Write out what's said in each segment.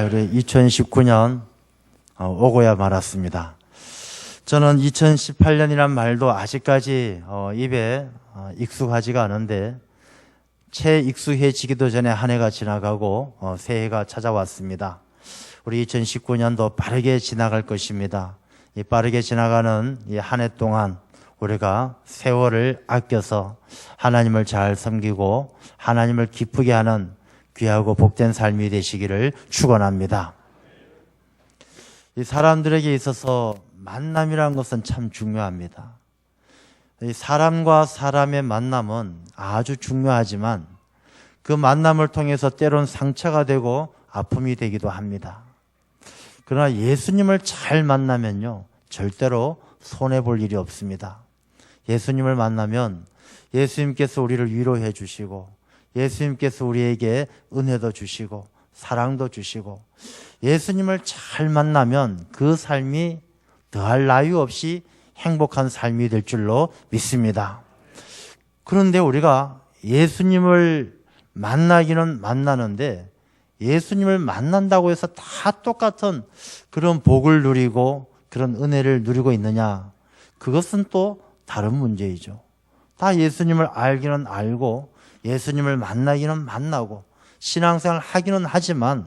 우리 2019년 오고야 말았습니다. 저는 2018년이란 말도 아직까지 입에 익숙하지가 않은데 채 익숙해지기도 전에 한 해가 지나가고 새해가 찾아왔습니다. 우리 2019년도 빠르게 지나갈 것입니다. 이 빠르게 지나가는 이 한 해 동안 우리가 세월을 아껴서 하나님을 잘 섬기고 하나님을 기쁘게 하는 귀하고 복된 삶이 되시기를 축원합니다. 이 사람들에게 있어서 만남이라는 것은 참 중요합니다. 이 사람과 사람의 만남은 아주 중요하지만 그 만남을 통해서 때론 상처가 되고 아픔이 되기도 합니다. 그러나 예수님을 잘 만나면요, 절대로 손해볼 일이 없습니다. 예수님을 만나면 예수님께서 우리를 위로해 주시고 예수님께서 우리에게 은혜도 주시고 사랑도 주시고 예수님을 잘 만나면 그 삶이 더할 나위 없이 행복한 삶이 될 줄로 믿습니다. 그런데 우리가 예수님을 만나기는 만나는데 예수님을 만난다고 해서 다 똑같은 그런 복을 누리고 그런 은혜를 누리고 있느냐? 그것은 또 다른 문제이죠. 다 예수님을 알기는 알고 예수님을 만나기는 만나고 신앙생활 하기는 하지만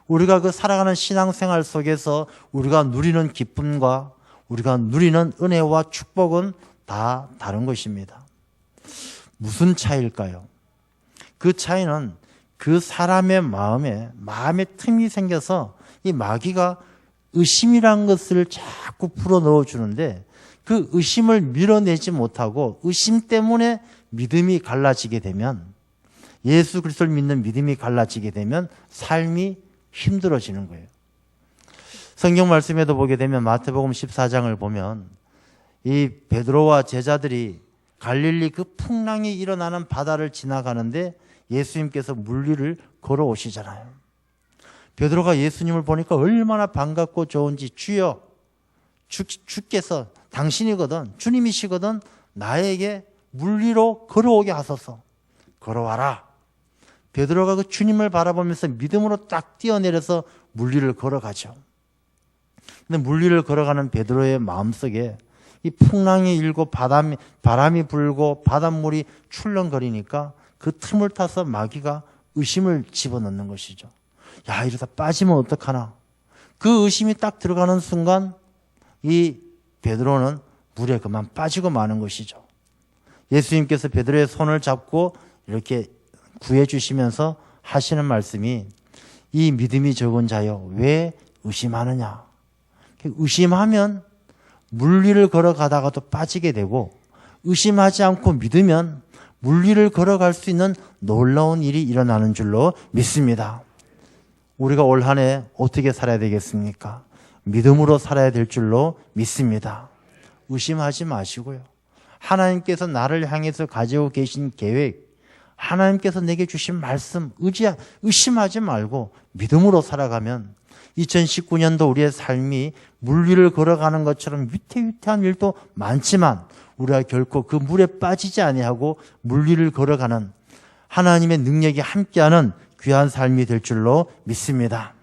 우리가 그 살아가는 신앙생활 속에서 우리가 누리는 기쁨과 우리가 누리는 은혜와 축복은 다 다른 것입니다. 무슨 차이일까요? 그 차이는 그 사람의 마음에 틈이 생겨서 이 마귀가 의심이란 것을 자꾸 불어넣어 주는데 그 의심을 밀어내지 못하고 의심 때문에 믿음이 갈라지게 되면 예수 그리스도를 믿는 믿음이 갈라지게 되면 삶이 힘들어지는 거예요. 성경 말씀에도 보게 되면 마태복음 14장을 보면 이 베드로와 제자들이 갈릴리 그 풍랑이 일어나는 바다를 지나가는데 예수님께서 물위를 걸어오시잖아요. 베드로가 예수님을 보니까 얼마나 반갑고 좋은지 주여 주께서 당신이거든 주님이시거든 나에게 물위로 걸어오게 하소서. 걸어와라. 베드로가 그 주님을 바라보면서 믿음으로 딱 뛰어내려서 물위를 걸어가죠. 근데 물위를 걸어가는 베드로의 마음속에 이 풍랑이 일고 바람이 불고 바닷물이 출렁거리니까 그 틈을 타서 마귀가 의심을 집어넣는 것이죠. 야, 이러다 빠지면 어떡하나. 그 의심이 딱 들어가는 순간 이 베드로는 물에 그만 빠지고 마는 것이죠. 예수님께서 베드로의 손을 잡고 이렇게 구해주시면서 하시는 말씀이 이 믿음이 적은 자여 왜 의심하느냐. 의심하면 물 위를 걸어가다가도 빠지게 되고 의심하지 않고 믿으면 물 위를 걸어갈 수 있는 놀라운 일이 일어나는 줄로 믿습니다. 우리가 올 한 해 어떻게 살아야 되겠습니까? 믿음으로 살아야 될 줄로 믿습니다. 의심하지 마시고요. 하나님께서 나를 향해서 가지고 계신 계획, 하나님께서 내게 주신 말씀 의심하지 말고 믿음으로 살아가면 2019년도 우리의 삶이 물 위를 걸어가는 것처럼 위태위태한 일도 많지만 우리가 결코 그 물에 빠지지 아니하고 물 위를 걸어가는 하나님의 능력이 함께하는 귀한 삶이 될 줄로 믿습니다.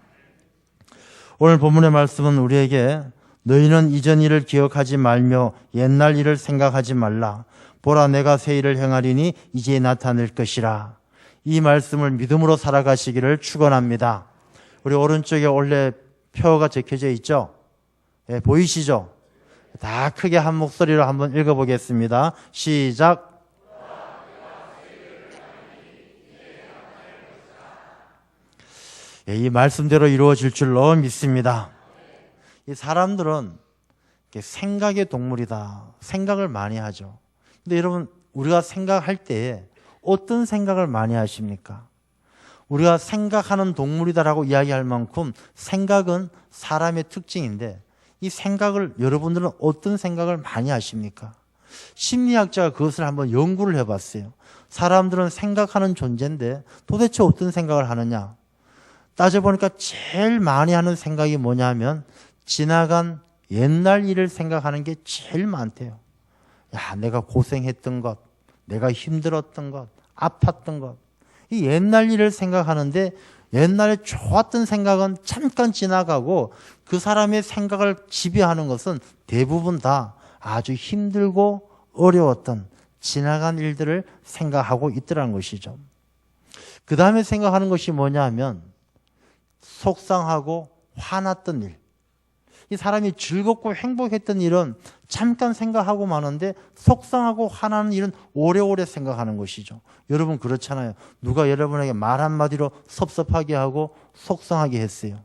오늘 본문의 말씀은 우리에게 너희는 이전 일을 기억하지 말며 옛날 일을 생각하지 말라. 보라 내가 새 일을 행하리니 이제 나타낼 것이라. 이 말씀을 믿음으로 살아가시기를 축원합니다. 우리 오른쪽에 원래 표가 적혀져 있죠? 예, 보이시죠? 다 크게 한 목소리로 한번 읽어보겠습니다. 시작. 이 말씀대로 이루어질 줄로 믿습니다. 이 사람들은 생각의 동물이다. 생각을 많이 하죠. 근데 여러분, 우리가 생각할 때 어떤 생각을 많이 하십니까? 우리가 생각하는 동물이다라고 이야기할 만큼 생각은 사람의 특징인데 이 생각을 여러분들은 어떤 생각을 많이 하십니까? 심리학자가 그것을 한번 연구를 해봤어요. 사람들은 생각하는 존재인데 도대체 어떤 생각을 하느냐? 따져보니까 제일 많이 하는 생각이 뭐냐면 지나간 옛날 일을 생각하는 게 제일 많대요. 야, 내가 고생했던 것, 내가 힘들었던 것, 아팠던 것. 이 옛날 일을 생각하는데 옛날에 좋았던 생각은 잠깐 지나가고 그 사람의 생각을 지배하는 것은 대부분 다 아주 힘들고 어려웠던 지나간 일들을 생각하고 있더라는 것이죠. 그 다음에 생각하는 것이 뭐냐 하면 속상하고 화났던 일. 이 사람이 즐겁고 행복했던 일은 잠깐 생각하고 마는데 속상하고 화나는 일은 오래오래 생각하는 것이죠. 여러분 그렇잖아요. 누가 여러분에게 말 한마디로 섭섭하게 하고 속상하게 했어요.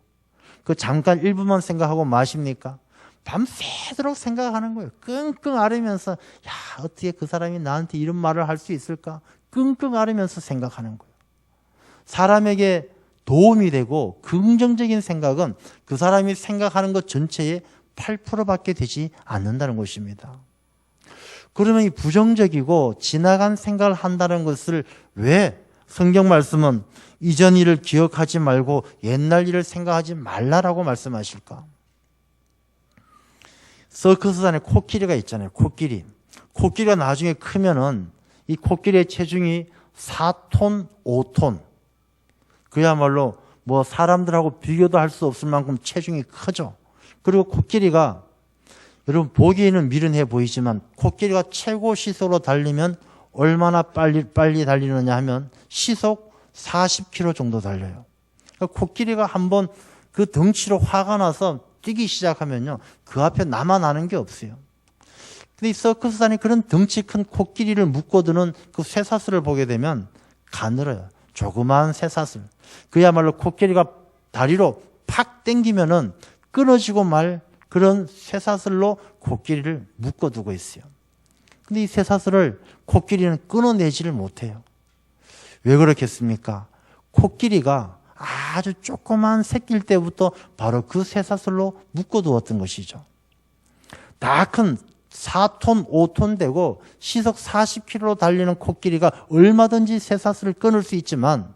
그 잠깐 1분만 생각하고 마십니까? 밤새도록 생각하는 거예요. 끙끙 앓으면서 야 어떻게 그 사람이 나한테 이런 말을 할 수 있을까? 끙끙 앓으면서 생각하는 거예요. 사람에게 도움이 되고 긍정적인 생각은 그 사람이 생각하는 것 전체의 8%밖에 되지 않는다는 것입니다. 그러면 이 부정적이고 지나간 생각을 한다는 것을 왜 성경 말씀은 이전 일을 기억하지 말고 옛날 일을 생각하지 말라라고 말씀하실까? 서커스단에 코끼리가 있잖아요. 코끼리가 나중에 크면은 이 코끼리의 체중이 4톤, 5톤. 그야말로 뭐 사람들하고 비교도 할 수 없을 만큼 체중이 크죠. 그리고 코끼리가 여러분 보기에는 미련해 보이지만 코끼리가 최고 시속으로 달리면 얼마나 빨리 달리느냐 하면 시속 40km 정도 달려요. 그러니까 코끼리가 한번 그 덩치로 화가 나서 뛰기 시작하면요. 그 앞에 남아나는 게 없어요. 근데 이 서커스단이 그런 덩치 큰 코끼리를 묶어두는 그 쇠사슬을 보게 되면 가늘어요. 조그마한 쇠사슬. 그야말로 코끼리가 다리로 팍 당기면은 끊어지고 말 그런 쇠사슬로 코끼리를 묶어두고 있어요. 근데 이 쇠사슬을 코끼리는 끊어내지를 못해요. 왜 그렇겠습니까? 코끼리가 아주 조그만 새끼일 때부터 바로 그 쇠사슬로 묶어두었던 것이죠. 다 큰 4톤, 5톤 되고 시속 40km로 달리는 코끼리가 얼마든지 쇠사슬을 끊을 수 있지만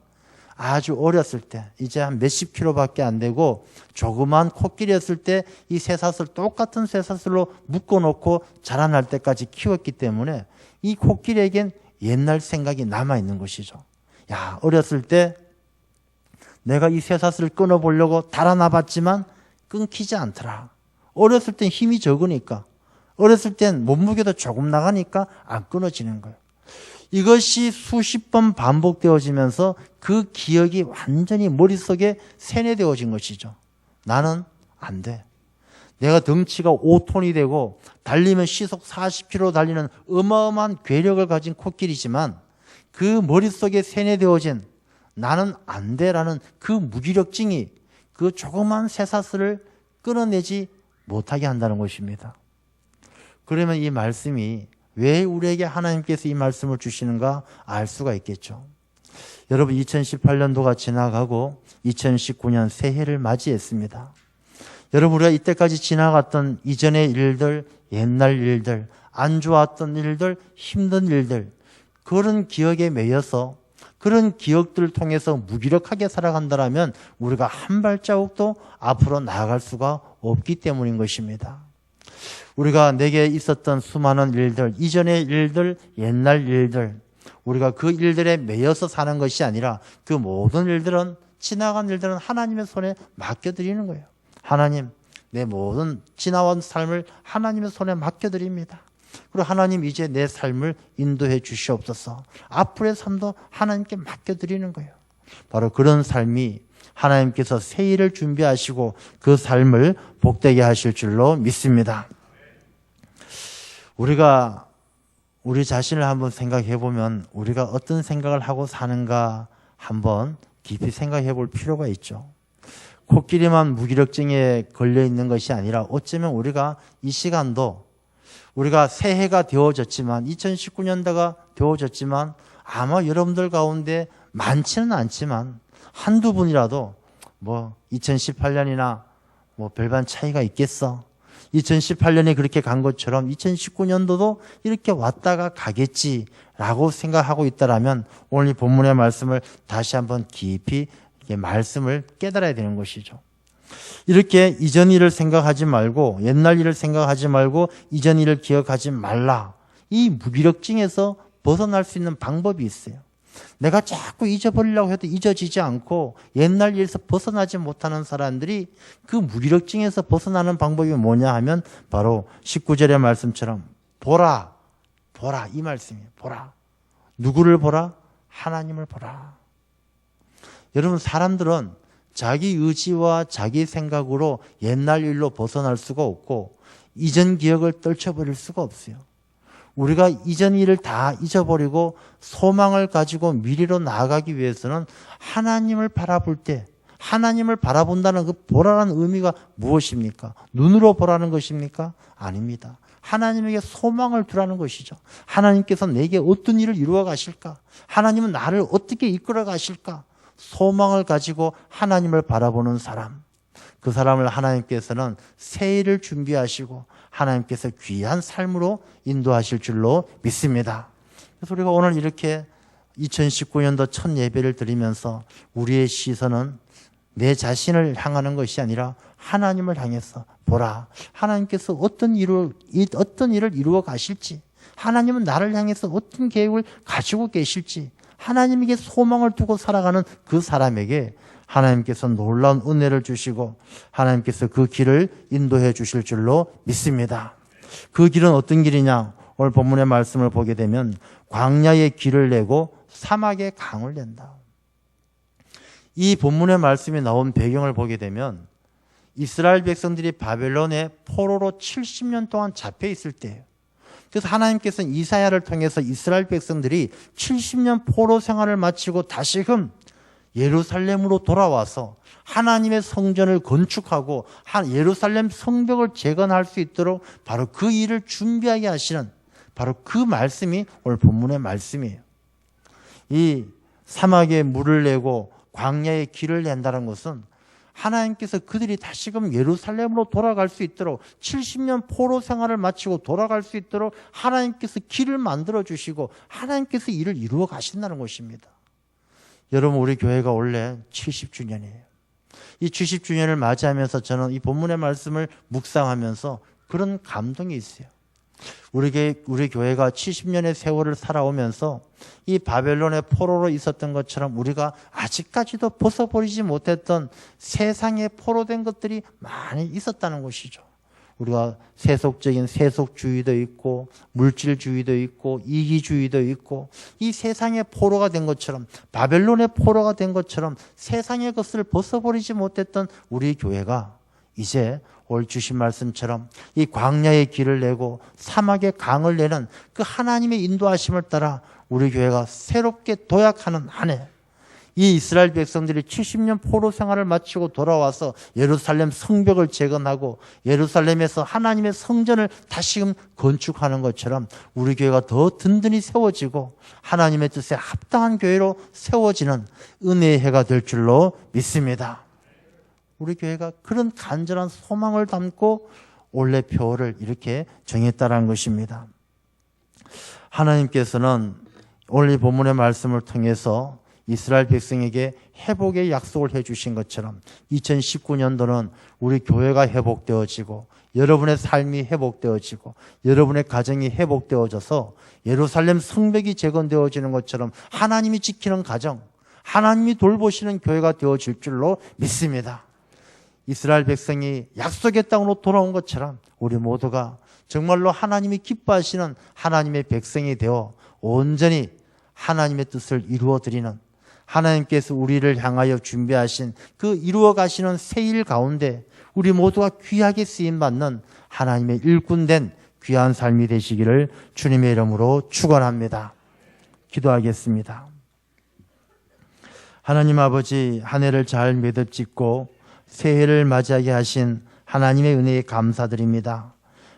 아주 어렸을 때 이제 한 몇십 킬로밖에 안 되고 조그만 코끼리였을 때 이 쇠사슬 똑같은 쇠사슬로 묶어놓고 자라날 때까지 키웠기 때문에 이 코끼리에겐 옛날 생각이 남아있는 것이죠. 야, 어렸을 때 내가 이 쇠사슬을 끊어보려고 달아나봤지만 끊기지 않더라. 어렸을 땐 힘이 적으니까 어렸을 땐 몸무게도 조금 나가니까 안 끊어지는 거예요. 이것이 수십 번 반복되어지면서 그 기억이 완전히 머릿속에 세뇌되어진 것이죠. 나는 안 돼. 내가 덩치가 5톤이 되고 달리면 시속 40km 달리는 어마어마한 괴력을 가진 코끼리지만 그 머릿속에 세뇌되어진 나는 안 돼라는 그 무기력증이 그 조그만 쇠사슬을 끊어내지 못하게 한다는 것입니다. 그러면 이 말씀이 왜 우리에게 하나님께서 이 말씀을 주시는가 알 수가 있겠죠. 여러분 2018년도가 지나가고 2019년 새해를 맞이했습니다. 여러분 우리가 이때까지 지나갔던 이전의 일들, 옛날 일들, 안 좋았던 일들, 힘든 일들 그런 기억에 매여서 그런 기억들을 통해서 무기력하게 살아간다면 우리가 한 발자국도 앞으로 나아갈 수가 없기 때문인 것입니다. 우리가 내게 있었던 수많은 일들, 이전의 일들, 옛날 일들, 우리가 그 일들에 매여서 사는 것이 아니라 그 모든 일들은 지나간 일들은 하나님의 손에 맡겨드리는 거예요. 하나님, 내 모든 지나온 삶을 하나님의 손에 맡겨드립니다. 그리고 하나님 이제 내 삶을 인도해 주시옵소서. 앞으로의 삶도 하나님께 맡겨드리는 거예요. 바로 그런 삶이 하나님께서 새 일을 준비하시고 그 삶을 복되게 하실 줄로 믿습니다. 우리가 우리 자신을 한번 생각해 보면 우리가 어떤 생각을 하고 사는가 한번 깊이 생각해 볼 필요가 있죠. 코끼리만 무기력증에 걸려 있는 것이 아니라 어쩌면 우리가 이 시간도 우리가 새해가 되어졌지만 2019년도가 되어졌지만 아마 여러분들 가운데 많지는 않지만 한두 분이라도 뭐 2018년이나 뭐 별반 차이가 있겠어. 2018년이 그렇게 간 것처럼 2019년도도 이렇게 왔다가 가겠지라고 생각하고 있다라면 오늘 이 본문의 말씀을 다시 한번 깊이 말씀을 깨달아야 되는 것이죠. 이렇게 이전 일을 생각하지 말고 옛날 일을 생각하지 말고 이전 일을 기억하지 말라. 이 무기력증에서 벗어날 수 있는 방법이 있어요. 내가 자꾸 잊어버리려고 해도 잊어지지 않고 옛날 일에서 벗어나지 못하는 사람들이 그 무기력증에서 벗어나는 방법이 뭐냐 하면 바로 19절의 말씀처럼 보라, 보라 이 말씀이에요. 보라. 누구를 보라? 하나님을 보라. 여러분, 사람들은 자기 의지와 자기 생각으로 옛날 일로 벗어날 수가 없고 이전 기억을 떨쳐버릴 수가 없어요. 우리가 이전 일을 다 잊어버리고 소망을 가지고 미래로 나아가기 위해서는 하나님을 바라볼 때, 하나님을 바라본다는 그 보라는 의미가 무엇입니까? 눈으로 보라는 것입니까? 아닙니다. 하나님에게 소망을 두라는 것이죠. 하나님께서 내게 어떤 일을 이루어 가실까? 하나님은 나를 어떻게 이끌어 가실까? 소망을 가지고 하나님을 바라보는 사람, 그 사람을 하나님께서는 새 일을 준비하시고 하나님께서 귀한 삶으로 인도하실 줄로 믿습니다. 그래서 우리가 오늘 이렇게 2019년도 첫 예배를 드리면서 우리의 시선은 내 자신을 향하는 것이 아니라 하나님을 향해서 보라. 하나님께서 어떤 일을 이루어 가실지, 하나님은 나를 향해서 어떤 계획을 가지고 계실지, 하나님에게 소망을 두고 살아가는 그 사람에게 하나님께서 놀라운 은혜를 주시고 하나님께서 그 길을 인도해 주실 줄로 믿습니다. 그 길은 어떤 길이냐? 오늘 본문의 말씀을 보게 되면 광야의 길을 내고 사막의 강을 낸다. 이 본문의 말씀이 나온 배경을 보게 되면 이스라엘 백성들이 바벨론의 포로로 70년 동안 잡혀 있을 때예요. 그래서 하나님께서는 이사야를 통해서 이스라엘 백성들이 70년 포로 생활을 마치고 다시금 예루살렘으로 돌아와서 하나님의 성전을 건축하고 예루살렘 성벽을 재건할 수 있도록 바로 그 일을 준비하게 하시는 바로 그 말씀이 오늘 본문의 말씀이에요. 이 사막에 물을 내고 광야에 길을 낸다는 것은 하나님께서 그들이 다시금 예루살렘으로 돌아갈 수 있도록 70년 포로 생활을 마치고 돌아갈 수 있도록 하나님께서 길을 만들어 주시고 하나님께서 일을 이루어 가신다는 것입니다. 여러분, 우리 교회가 원래 70주년이에요. 이 70주년을 맞이하면서 저는 이 본문의 말씀을 묵상하면서 그런 감동이 있어요. 우리 교회가 70년의 세월을 살아오면서 이 바벨론의 포로로 있었던 것처럼 우리가 아직까지도 벗어버리지 못했던 세상에 포로된 것들이 많이 있었다는 것이죠. 우리가 세속적인 세속주의도 있고 물질주의도 있고 이기주의도 있고 이 세상의 포로가 된 것처럼 바벨론의 포로가 된 것처럼 세상의 것을 벗어버리지 못했던 우리 교회가 이제 오늘 주신 말씀처럼 이 광야의 길을 내고 사막의 강을 내는 그 하나님의 인도하심을 따라 우리 교회가 새롭게 도약하는 한 해, 이 이스라엘 백성들이 70년 포로 생활을 마치고 돌아와서 예루살렘 성벽을 재건하고 예루살렘에서 하나님의 성전을 다시금 건축하는 것처럼 우리 교회가 더 든든히 세워지고 하나님의 뜻에 합당한 교회로 세워지는 은혜의 해가 될 줄로 믿습니다. 우리 교회가 그런 간절한 소망을 담고 올해 표를 이렇게 정했다는 것입니다. 하나님께서는 오늘 이 본문의 말씀을 통해서 이스라엘 백성에게 회복의 약속을 해주신 것처럼 2019년도는 우리 교회가 회복되어지고 여러분의 삶이 회복되어지고 여러분의 가정이 회복되어져서 예루살렘 성벽이 재건되어지는 것처럼 하나님이 지키는 가정, 하나님이 돌보시는 교회가 되어질 줄로 믿습니다. 이스라엘 백성이 약속의 땅으로 돌아온 것처럼 우리 모두가 정말로 하나님이 기뻐하시는 하나님의 백성이 되어 온전히 하나님의 뜻을 이루어드리는 하나님께서 우리를 향하여 준비하신 그 이루어 가시는 새 일 가운데 우리 모두가 귀하게 쓰임받는 하나님의 일꾼된 귀한 삶이 되시기를 주님의 이름으로 축원합니다. 기도하겠습니다. 하나님 아버지, 한 해를 잘 매듭짓고 새해를 맞이하게 하신 하나님의 은혜에 감사드립니다.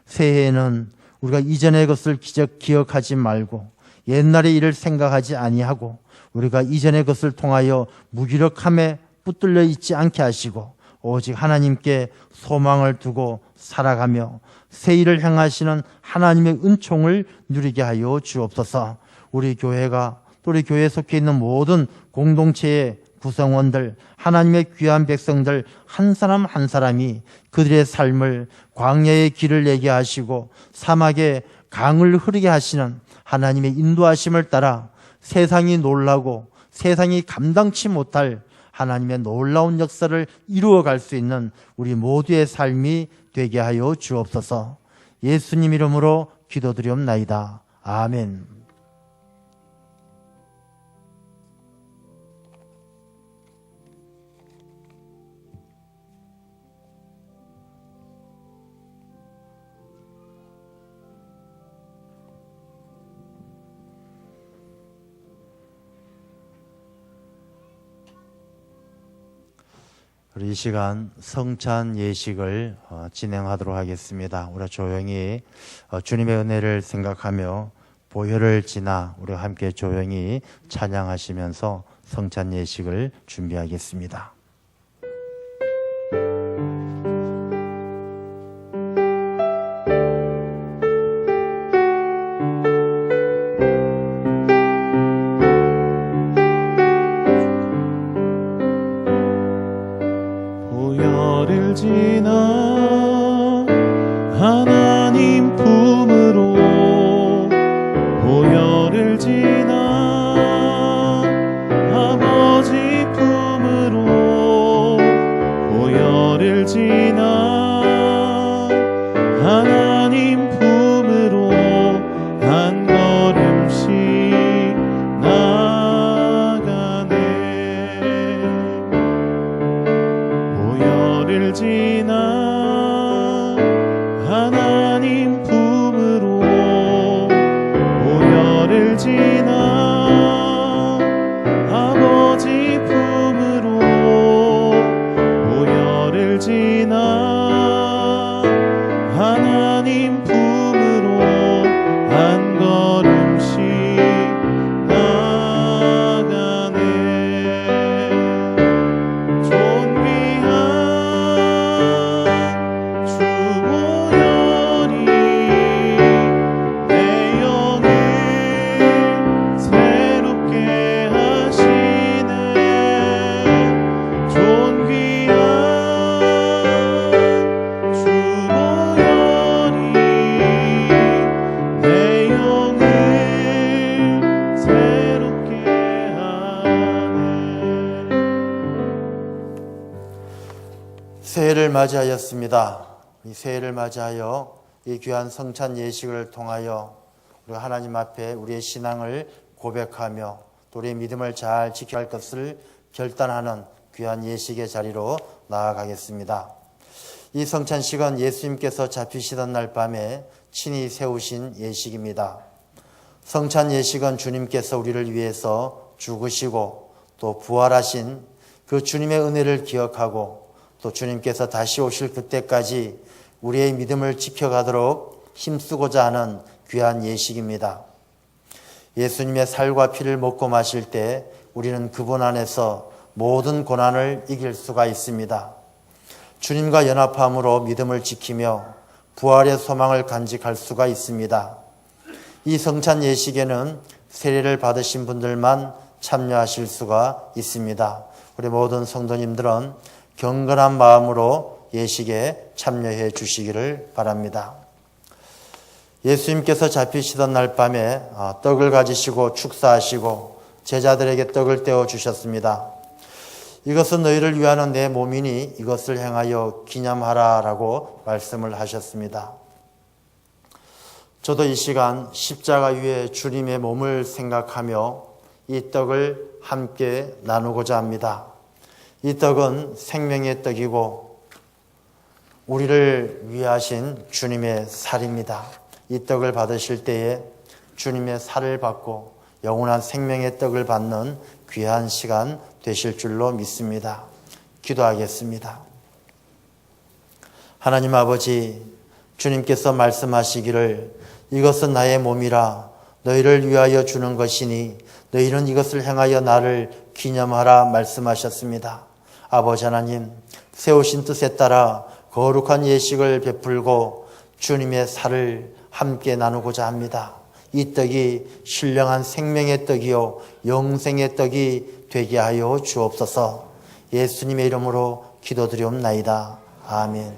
새해에는 우리가 이전의 것을 기억하지 말고 옛날의 일을 생각하지 아니하고 우리가 이전의 것을 통하여 무기력함에 붙들려 있지 않게 하시고 오직 하나님께 소망을 두고 살아가며 새 일을 행하시는 하나님의 은총을 누리게 하여 주옵소서. 우리 교회가 또 우리 교회에 속해 있는 모든 공동체의 구성원들, 하나님의 귀한 백성들 한 사람 한 사람이 그들의 삶을 광야의 길을 내게 하시고 사막에 강을 흐르게 하시는 하나님의 인도하심을 따라 세상이 놀라고 세상이 감당치 못할 하나님의 놀라운 역사를 이루어갈 수 있는 우리 모두의 삶이 되게 하여 주옵소서. 예수님 이름으로 기도드리옵나이다. 아멘. 우리 이 시간 성찬 예식을 진행하도록 하겠습니다. 우리 조용히 주님의 은혜를 생각하며 보혈을 지나 우리 함께 조용히 찬양하시면서 성찬 예식을 준비하겠습니다. 지나 하나님 품으로 보혈을 지나 아버지 품으로 보혈을 지나 하나님 품으로 한 걸음씩 나가네. 보혈을 지나 하나님 품으로 보혈을 지나 아버지 품으로 보혈을 지나 하나님 품으로 한 걸음씩 나가네. 존귀한 주 보혈이 내 영을 새롭게 하시네. 존귀한 주 보혈이 내 영을 새롭게 하네. 새해를 맞이하였습니다. 이 새해를 맞이하여 이 귀한 성찬 예식을 통하여 우리 하나님 앞에 우리의 신앙을 고백하며 또 우리의 믿음을 잘 지켜야 할 것을 결단하는 귀한 예식의 자리로 나아가겠습니다. 이 성찬식은 예수님께서 잡히시던 날 밤에 친히 세우신 예식입니다. 성찬 예식은 주님께서 우리를 위해서 죽으시고 또 부활하신 그 주님의 은혜를 기억하고 또 주님께서 다시 오실 그때까지 우리의 믿음을 지켜가도록 힘쓰고자 하는 귀한 예식입니다. 예수님의 살과 피를 먹고 마실 때 우리는 그분 안에서 모든 고난을 이길 수가 있습니다. 주님과 연합함으로 믿음을 지키며 부활의 소망을 간직할 수가 있습니다. 이 성찬 예식에는 세례를 받으신 분들만 참여하실 수가 있습니다. 우리 모든 성도님들은 경건한 마음으로 예식에 참여해 주시기를 바랍니다. 예수님께서 잡히시던 날 밤에 떡을 가지시고 축사하시고 제자들에게 떡을 떼어 주셨습니다. 이것은 너희를 위하는 내 몸이니 이것을 행하여 기념하라 라고 말씀을 하셨습니다. 저도 이 시간 십자가 위에 주님의 몸을 생각하며 이 떡을 함께 나누고자 합니다. 이 떡은 생명의 떡이고 우리를 위하신 주님의 살입니다. 이 떡을 받으실 때에 주님의 살을 받고 영원한 생명의 떡을 받는 귀한 시간 되실 줄로 믿습니다. 기도하겠습니다. 하나님 아버지, 주님께서 말씀하시기를 이것은 나의 몸이라 너희를 위하여 주는 것이니 너희는 이것을 행하여 나를 기념하라 말씀하셨습니다. 아버지 하나님, 세우신 뜻에 따라 거룩한 예식을 베풀고 주님의 살을 함께 나누고자 합니다. 이 떡이 신령한 생명의 떡이요 영생의 떡이 되게 하여 주옵소서. 예수님의 이름으로 기도드리옵나이다. 아멘.